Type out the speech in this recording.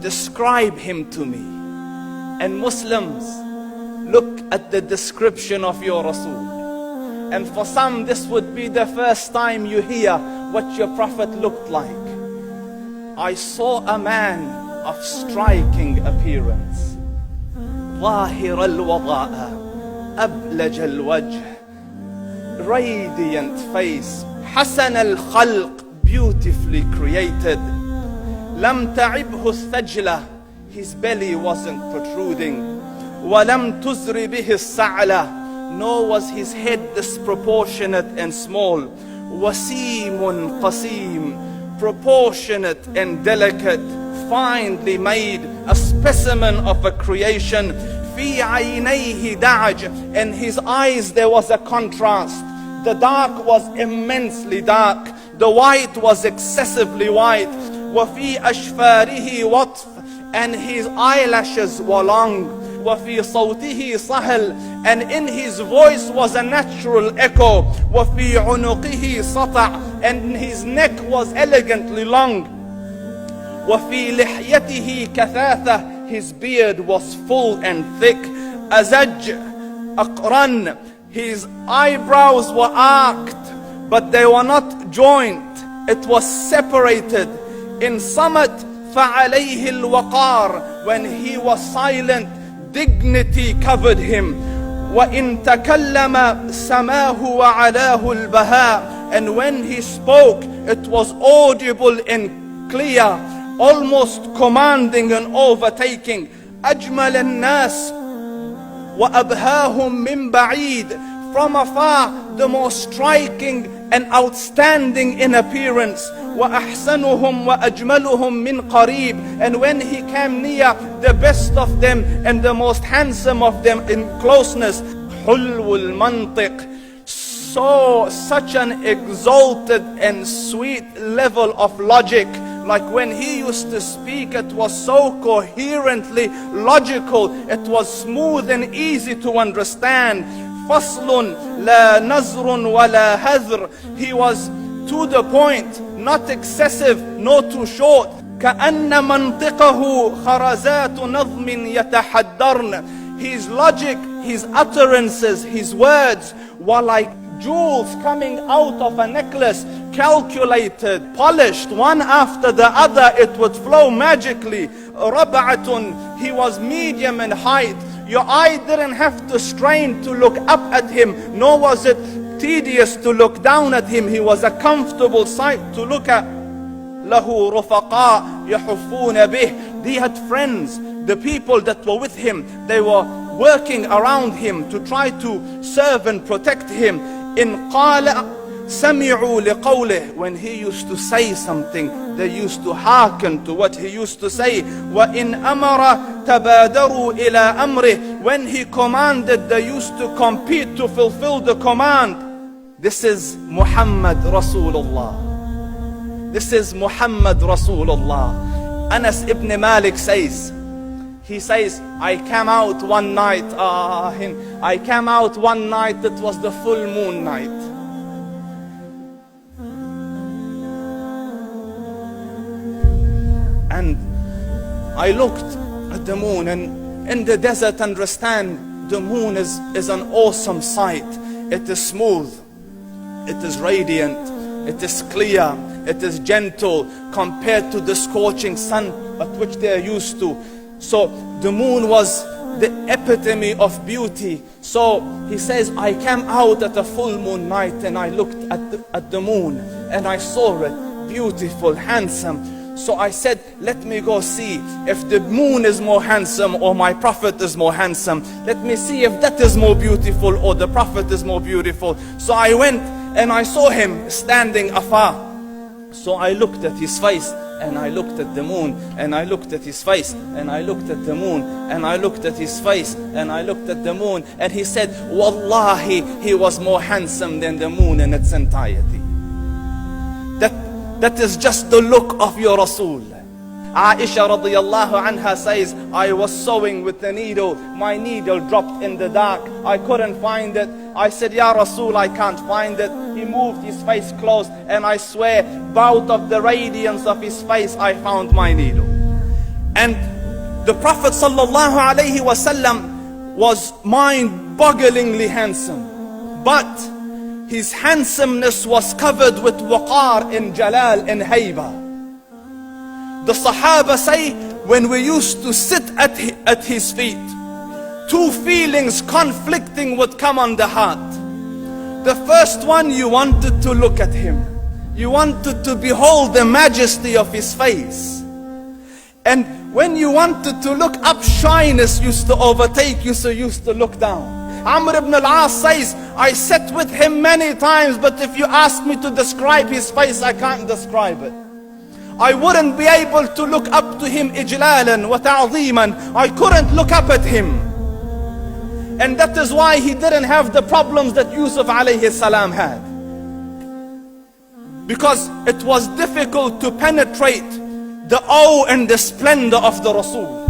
Describe him to me. And Muslims, look at the description of your Rasul. And for some, this would be the first time you hear what your Prophet looked like. I saw a man of striking appearance. ظاهر الوضاء أبلج الوجه, radiant face, حسن الخلق, beautifully created. لم تعبه الثجلة, his belly wasn't protruding. ولم تزر به السعلة, nor was his head disproportionate and small. وسيم قسيم, proportionate and delicate, finely made, a specimen of a creation. في عينيه دعج, in his eyes there was a contrast. The dark was immensely dark, the white was excessively white. وفي أشفاره وطف, and his eyelashes were long. وفي صوته صهل, and in his voice was a natural echo. وفي عنقه سطع, and his neck was elegantly long. وفي لحيته كثاثة, his beard was full and thick. أزج أقرن, his eyebrows were arched, but they were not joint, it was separated. In صمت فعليه الوقار, when he was silent, dignity covered him. وإن تكلم سماه وعلاه البهاء, and when he spoke it was audible and clear, almost commanding and overtaking. أجمل الناس وأبهاهم من بعيد, from afar the most striking and outstanding in appearance. وأحسنهم وأجملهم من قريب, and when he came near, the best of them and the most handsome of them in closeness. حلو المنطق, such an exalted and sweet level of logic. Like when he used to speak, it was so coherently logical, it was smooth and easy to understand. فصل لا نزر ولا هذر, he was to the point, not excessive, nor too short. كأن منطقه خرزات نظم يتحدرن, his logic, his utterances, his words were like jewels coming out of a necklace, calculated, polished, one after the other, it would flow magically. ربعة, he was medium in height. Your eye didn't have to strain to look up at him, nor was it tedious to look down at him. He was a comfortable sight to look at. له رفقاء يحفون به, he had friends, the people that were with him, they were working around him to try to serve and protect him. إن قال سمعوا لقوله, when he used to say something, they used to hearken to what he used to say. وإن أمر تبادروا إلى أمره, when he commanded, they used to compete to fulfill the command. This is Muhammad Rasulullah. This is Muhammad Rasulullah. Anas ibn Malik says, he says, I came out one night, it was the full moon night. And I looked at the moon, and in the desert, understand, the moon is an awesome sight. It is smooth, it is radiant, it is clear, it is gentle compared to the scorching sun at which they are used to. So the moon was the epitome of beauty. So he says, I came out at a full moon night and I looked at the moon and I saw it beautiful, handsome. So I said, let me go see if the moon is more handsome or my Prophet is more handsome. Let me see if that is more beautiful or the Prophet is more beautiful. So I went and I saw him standing afar. So I looked at his face and I looked at the moon, and I looked at his face and I looked at the moon, and I looked at his face and I looked at the moon, and he said, Wallahi, he was more handsome than the moon in its entirety. That is just the look of your Rasul. Aisha radiyallahu anha says, I was sewing with the needle. My needle dropped in the dark. I couldn't find it. I said, Ya Rasul, I can't find it. He moved his face close, and I swear, out of the radiance of his face, I found my needle. And the Prophet sallallahu alaihi wasallam was mind-bogglingly handsome, but his handsomeness was covered with waqar and jalal and hayba. The Sahaba say, when we used to sit at his feet, two feelings conflicting would come on the heart. The first one, you wanted to look at him. You wanted to behold the majesty of his face. And when you wanted to look up, shyness used to overtake you, so you used to look down. Amr ibn al-As says, I sat with him many times, but if you ask me to describe his face, I can't describe it. I wouldn't be able to look up to him ijlalan wa ta'zeeman. I couldn't look up at him. And that is why he didn't have the problems that Yusuf alayhi salam had. Because it was difficult to penetrate the awe and the splendor of the Rasul.